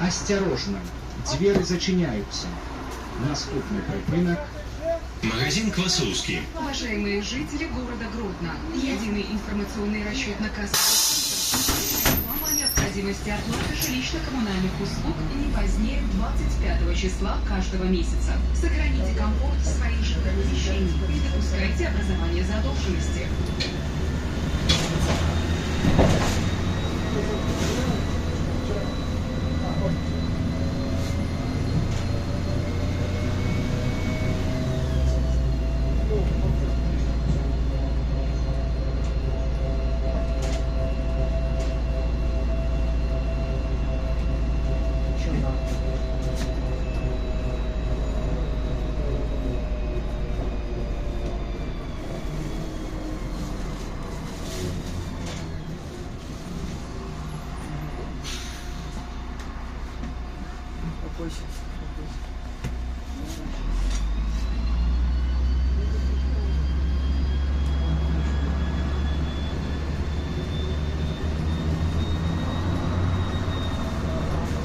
Осторожно, двери зачиняются. Наступный припынок. Магазин Квасовский. Уважаемые жители города Гродно, единый информационный расчетно-кассовый вам о необходимости оплаты жилищно-коммунальных услуг не позднее 25 числа каждого месяца. Сохраните комфорт своих жилых помещений, не допускайте образования задолженности.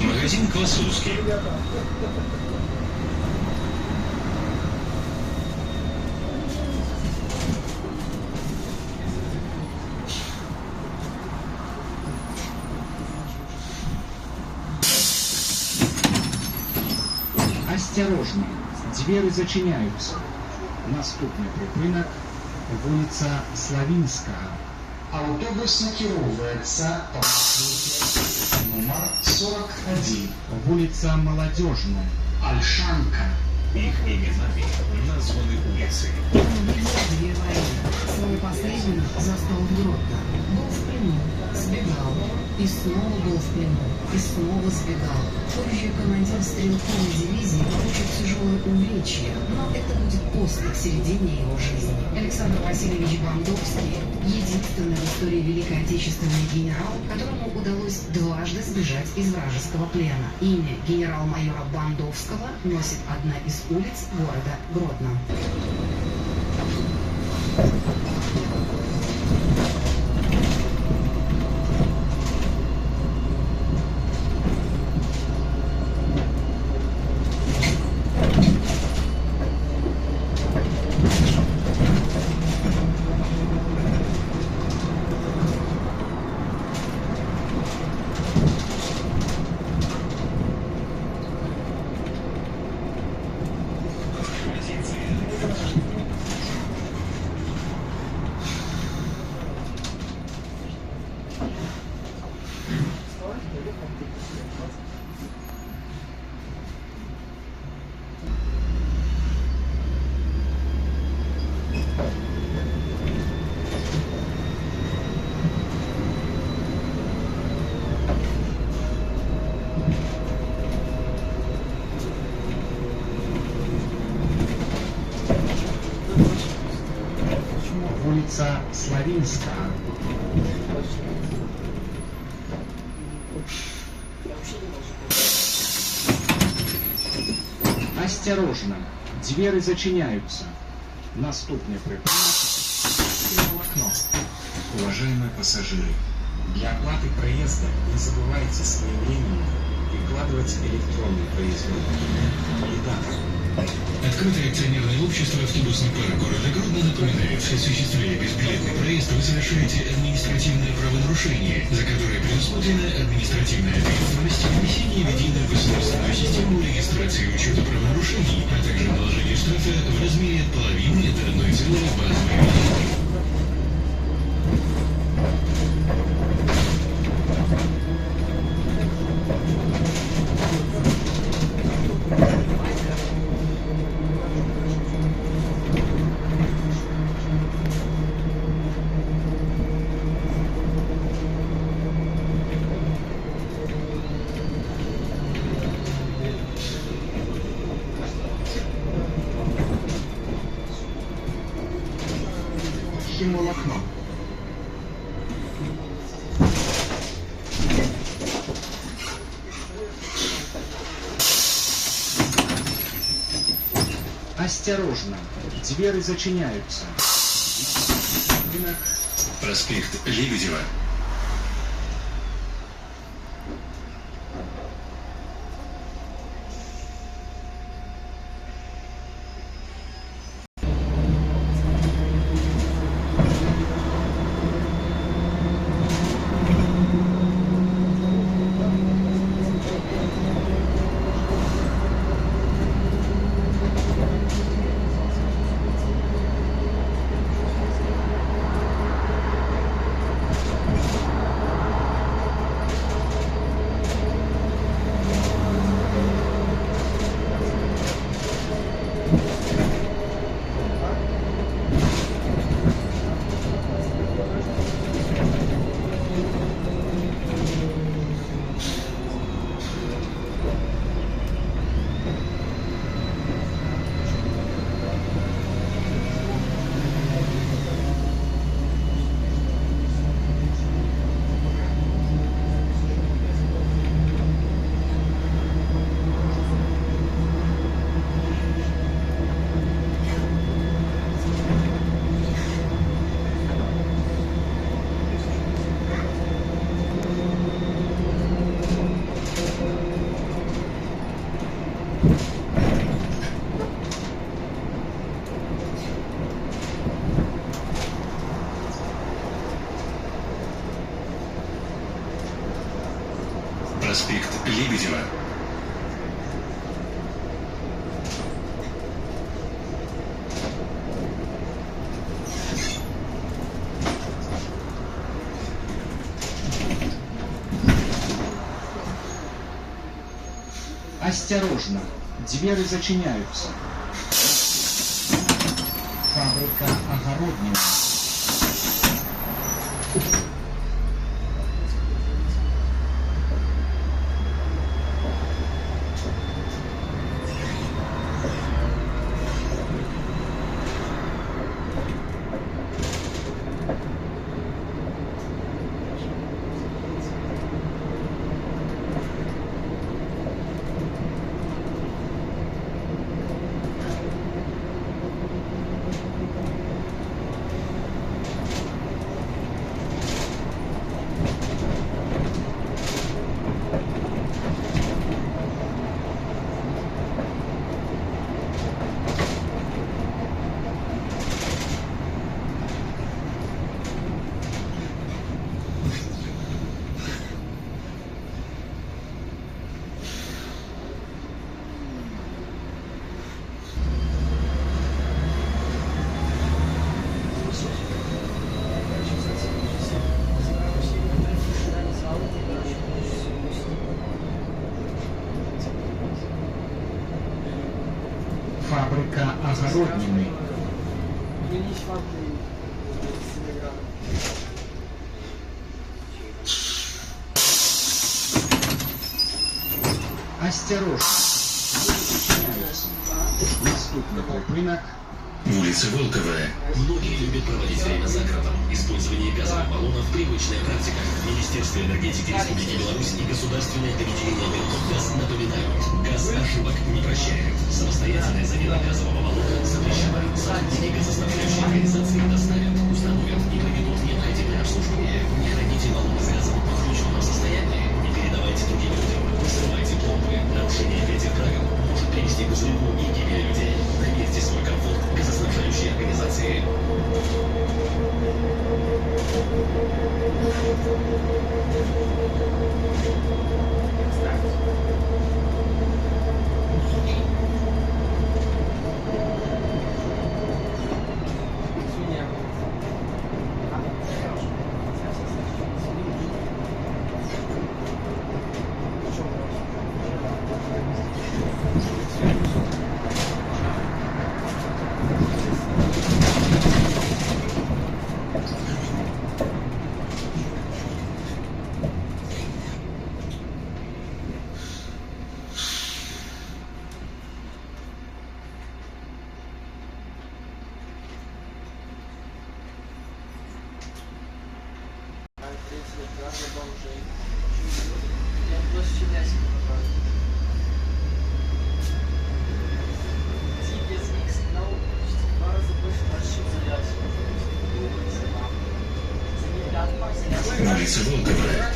Магазин Квасовский. Осторожно, двери зачиняются. Наступний припинок. Вулиця Славінська. Автобус накіровується по маршруті номер 41. Вулиця Молодежная. Ольшанка. Их именами названы улицы. Две войны. Свой последний застал Гродно. Был в плену, сбегал. И снова был в плену. И снова сбегал. Позже командир стрелковой дивизии получит тяжелое увечье, но это будет после, к середине его жизни. Александр Васильевич Бандовский – единственный в истории Великой Отечественный генерал, которому удалось дважды сбежать из вражеского плена. Имя генерал-майора Бандовского носит одна из улиц города Гродно. Вулиця Славінська. Осторожно, двери зачиняются. Наступний припинок. Окно. Уважаемые пассажиры, для оплаты проезда не забывайте своевременно прикладывать электронный проездной билет и дату. Открытое акционерное общество «Автобусный парк города Гродно» напоминает, осуществляя безбилетный проезд, вы совершаете административное правонарушение, за которое предусмотрена административная ответственность, внесение в единую государственную систему регистрации и учета правонарушений, а также наложение штрафа в размере от половины до 1,1 базовой величины. Окно. Осторожно, двери зачиняются. Проспект Лебедева. Проспект Лебедева. Осторожно, двери зачиняются. Фабрика огороднина. Фабрика огороднины. Осторожно, зачиняются. Наступный припынок. Улица Волковая. Многие любят проводить время за городом. Использование газовых баллонов – привычная практика. Министерство энергетики Республики Беларусь и Государственное доведение «Белтопгаз» напоминают: газ ошибок не прощает. Самостоятельная замена газового баллона запрещена. Сотрудники газоснабжающей организации доставят, установят и проведут необходимое обслуживание. Не храните баллон с газом в включенном состоянии. Не передавайте другим людям. Не срывайте пломбы. Нарушение этих правил может привести к взрыву и гибели людей. Проверьте свой комфорт газоснабжающей организации. Улица Волковая.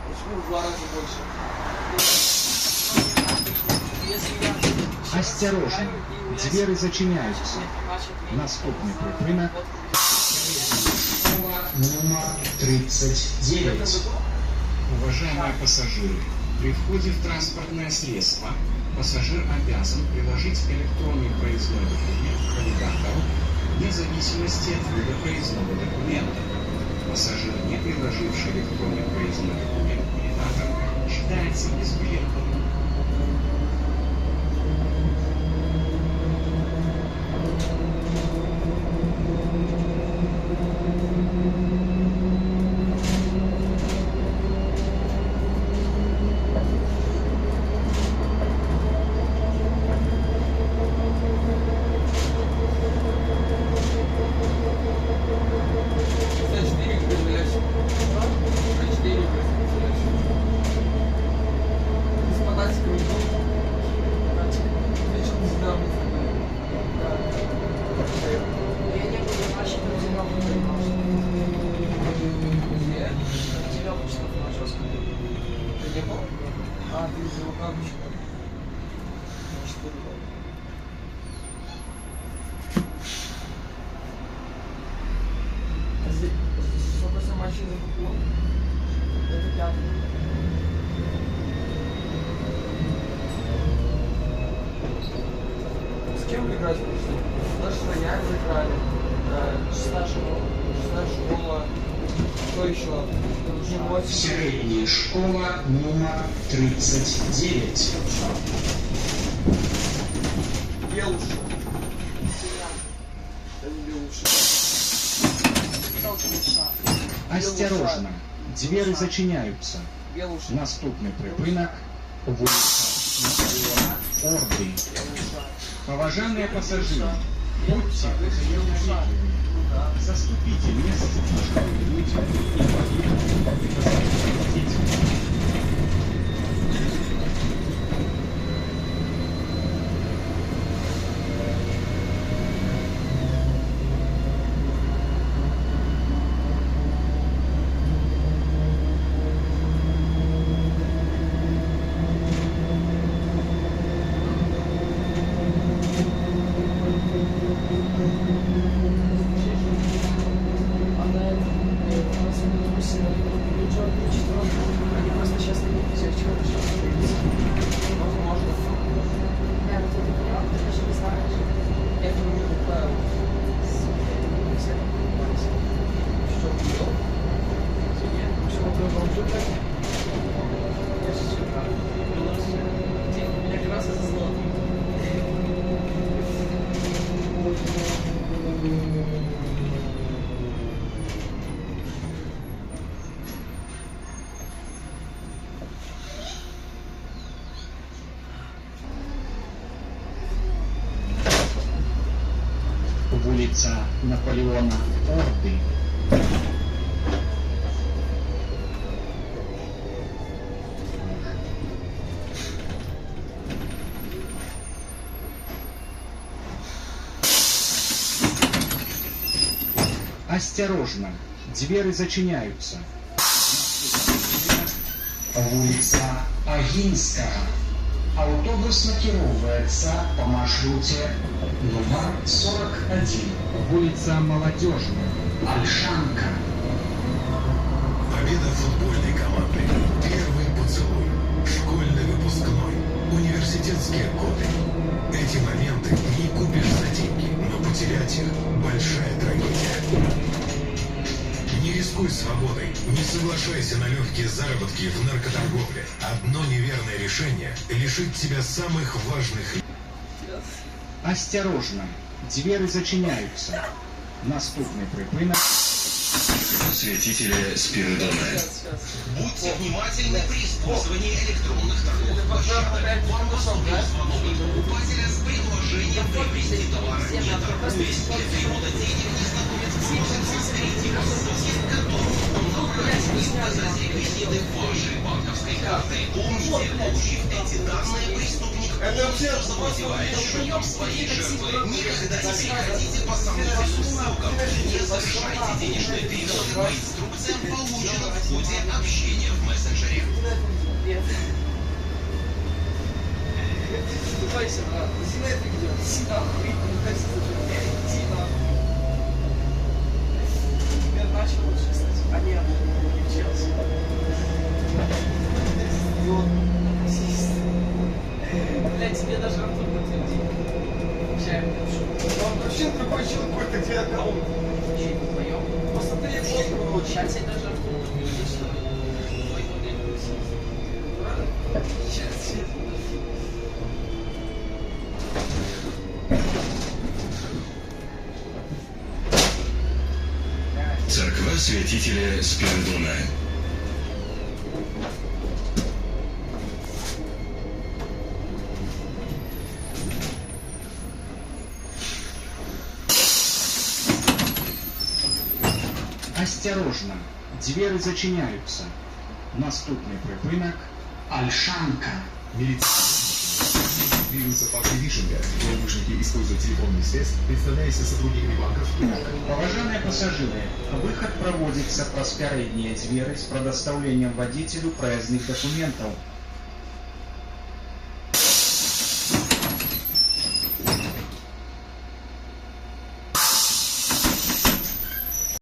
Почему в 2 раза больше? Осторожно, двери зачиняются. Наступный припынок. Номер 39. Уважаемые пассажиры, при входе в транспортное средство пассажир обязан приложить электронный проездной документ к валидатору вне зависимости от вида проездного документа. Пассажир, не приложивший электронный проездной документ к валидатору, считается безбилетным. чем играть просто? Наш стояк играли, честная школа, что еще? Средняя школа номер 39. Белуши. Осторожно, двери зачиняются. Белуши. Наступний припинок – вулиця Наполеона Орды. Поважанные пассажиры, будьте взаимновежливы. Заступите место пожилым людям и поехайте по детям. Вулиця Наполеона Орды. Осторожно, двери зачиняются. Вулиця Агинская. Автобус накіровується по маршруте номер 41. Вулиця Молодежная. Ольшанка. Победа футбольной команды. Первый поцелуй. Школьный выпускной. Университетские годы. Эти моменты не купишь за деньги, но потерять их – большая трагедия. Не рискуй свободой, не соглашайся на легкие заработки в наркоторговле. Одно неверное решение лишит тебя самых важных. Осторожно, двери зачиняются. Наступний припинок. Святители Спиридона. Будьте внимательны при использовании электронных торговых площадок. Вам поступил звонок от покупателя с предложением приобрести товары. Это без перевода денег незнакомец просит вас перейти по ссылке, которую он направит. Вы указать реквизиты вашей банковской карты. Помните, получив эти данные, преступник полностью завладевает счетом своей жертвы. Никогда не переходите по сомнительным ссылкам. Не совершайте денежные переводы по инструкциям, полученным в ходе общения в мессенджере. Ступайся, брат. Зина это где? Зина охуительно. Зина. Я начал лучше, кстати. А не, не Челси. Блядь, тебе даже Артур подтвердил. Чай, он вообще другой человек, где аккаунт. Чей вдвоем? Просто ты его попробовал. Сейчас тебе даже Артур подтвердил, что твой модель будет. Сейчас. Церква святителя Спиридона. Осторожно, двери зачиняются. Наступний припинок – Ольшанка. Двигаются по Вишенка. Злоумышленники используют телефонную связь, представляясь сотрудниками банков. Поважанные пассажиры, выход проводится праз пярэднія двери с предоставлением водителю проездных документов.